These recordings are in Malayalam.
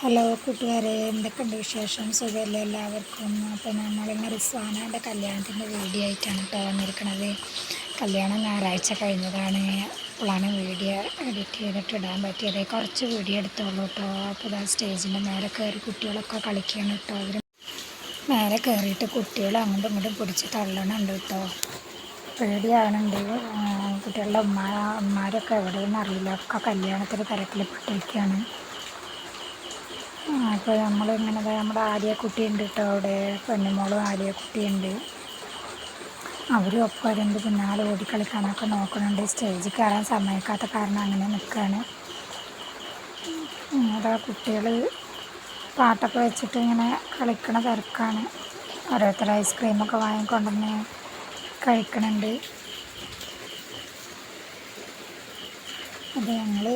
ഹലോ കൂട്ടുകാരെ, എന്തൊക്കെയുണ്ട് വിശേഷം? സുഖമല്ലേ എല്ലാവർക്കും? അപ്പോൾ നമ്മളിന്ന് റിസ്വാനയുടെ കല്യാണത്തിൻ്റെ വീഡിയോ ആയിട്ടാണ് ഇപ്പോൾ വന്നിരിക്കുന്നത്. കല്യാണം ഞായറാഴ്ച കഴിഞ്ഞതാണ്. അപ്പോഴാണ് വീഡിയോ എഡിറ്റ് ചെയ്തിട്ട് ഇടാൻ പറ്റിയത്. കുറച്ച് വീഡിയോ എടുത്തോളൂ കേട്ടോ. അപ്പോൾ ഇതാ സ്റ്റേജിൻ്റെ മേലെ കയറി കുട്ടികളൊക്കെ കളിക്കണം കേട്ടോ. അവർ മേലെ കയറിയിട്ട് കുട്ടികൾ അങ്ങോട്ടും ഇങ്ങോട്ടും പിടിച്ച് തള്ളണുണ്ട് കേട്ടോ. പേടിയാവുന്നുണ്ട്. കുട്ടികളുടെ ഉമ്മാരൊക്കെ എവിടെയെന്ന് അറിയില്ല, ഒക്കെ കല്യാണത്തിന് തിരക്കിൽ പെട്ടിരിക്കുകയാണ്. അപ്പോൾ നമ്മളിങ്ങനെ നമ്മുടെ ആലിയക്കുട്ടിയുണ്ട് കേട്ടോ. അവിടെ പെണ്ണുമോളും ആലിയക്കുട്ടിയുണ്ട്. അവരും ഒപ്പം അതിൻ്റെ പിന്നാലെ ഓടിക്കളിക്കാനൊക്കെ നോക്കുന്നുണ്ട്. സ്റ്റേജിൽ കയറാൻ സമ്മതിക്കാത്ത കാരണം അങ്ങനെ നിൽക്കുകയാണ്. അതാ കുട്ടികൾ പാട്ടൊക്കെ വെച്ചിട്ട് ഇങ്ങനെ കളിക്കണ തിരക്കാണ്. ഓരോരുത്തർ ഐസ്ക്രീമൊക്കെ വാങ്ങിക്കൊണ്ടുവന്ന് കഴിക്കണുണ്ട്. അത് ഞങ്ങൾ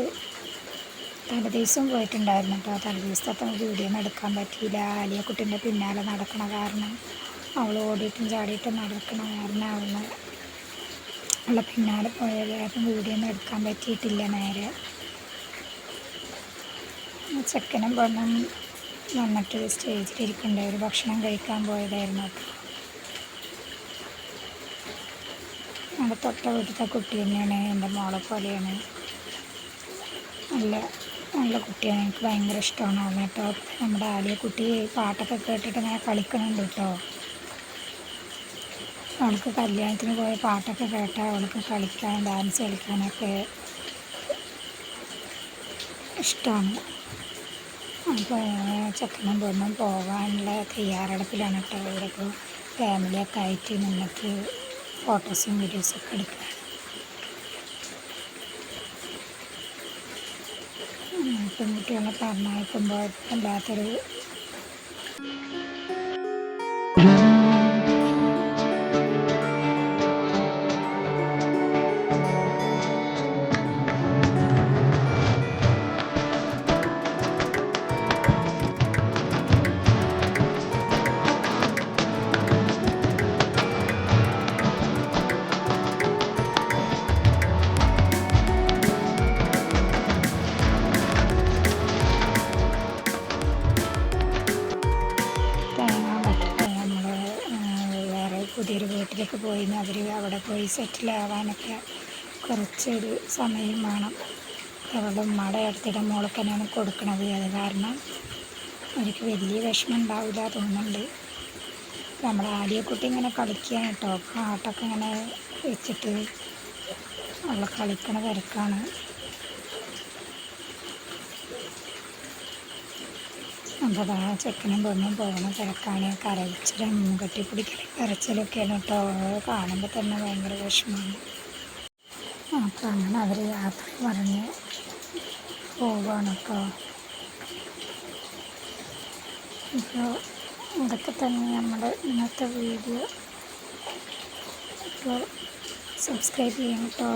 തലേദിവസം പോയിട്ടുണ്ടായിരുന്നു കേട്ടോ. തലേദിവസത്തെ വീഡിയോ ഒന്നും എടുക്കാൻ പറ്റിയില്ല. ആലിയക്കുട്ടീൻ്റെ പിന്നാലെ നടക്കണ കാരണം, അവൾ ഓടിയിട്ടും ചാടിയിട്ടും നടക്കണ കാരണം അവളെ പിന്നാലെ പോയ കാരണം വീഡിയോ ഒന്നും എടുക്കാൻ പറ്റിയിട്ടില്ല. നേരെ ചെക്കനും പെണ്ണും വന്നിട്ട് സ്റ്റേജിലിരിക്കണ്ടേ, ഒരു ഭക്ഷണം കഴിക്കാൻ പോയതായിരുന്നു കേട്ടോ. നമ്മുടെ തൊട്ട വീട്ടിലത്തെ കുട്ടി തന്നെയാണ്, എൻ്റെ മോളെ പോലെയാണ്. നല്ല കുട്ടിയാണ്, എനിക്ക് ഭയങ്കര ഇഷ്ടമാണ് അവളെ കേട്ടോ. നമ്മുടെ ആലിയക്കുട്ടി പാട്ടൊക്കെ കേട്ടിട്ട് ഇങ്ങനെ കളിക്കണുണ്ട് കേട്ടോ. അവൾക്ക് കല്യാണത്തിന് പോയ പാട്ടൊക്കെ കേട്ടാൽ അവൾക്ക് കളിക്കാൻ, ഡാൻസ് കളിക്കാനൊക്കെ ഇഷ്ടമാണ്. അപ്പോൾ ചെക്കനും പെണ്ണും പോകാനുള്ള തയ്യാറെടുപ്പിലാണ് കേട്ടോ. ഇവരൊക്കെ ഫാമിലിയൊക്കെ ആയിട്ട് നിന്നിട്ട് ഫോട്ടോസും വീഡിയോസൊക്കെ എടുക്കുക. പെൺകുട്ടികളെ പറഞ്ഞയക്കുമ്പോൾ വല്ലാത്തൊരു പുതിയൊരു വീട്ടിലേക്ക് പോയി അവിടെ പോയി സെറ്റിലാവാനൊക്കെ കുറച്ചൊരു സമയം വേണം. അവളുടെ ഉമ്മയുടെ അടുത്തിടെ മോൾക്ക് തന്നെയാണ് കൊടുക്കണത്. അത് കാരണം എനിക്ക് വലിയ വിഷമം ഉണ്ടാവില്ല തോന്നുന്നുണ്ട്. നമ്മുടെ ആലിയക്കുട്ടി ഇങ്ങനെ കളിക്കുകയാണ് കേട്ടോ. പാട്ടൊക്കെ ഇങ്ങനെ വെച്ചിട്ട് അവൾ കളിക്കണ തിരക്കാണ്. അപ്പോൾ ആ ചെക്കനും പെണ്ണും പോകുന്ന തിരക്കാണ്. കരച്ചിലും കെട്ടിപ്പിടിക്കലും കരച്ചിലൊക്കെയാണ് കേട്ടോ. കാണുമ്പോൾ തന്നെ ഭയങ്കര വിഷമമാണ്. അപ്പോൾ അങ്ങനെ അവർ യാത്ര പറഞ്ഞ് പോവുകയാണ് കേട്ടോ. ഇപ്പോൾ ഇതൊക്കെ തന്നെ നമ്മുടെ ഇന്നത്തെ വീഡിയോ. ഇപ്പോൾ സബ്സ്ക്രൈബ് ചെയ്യണം കേട്ടോ.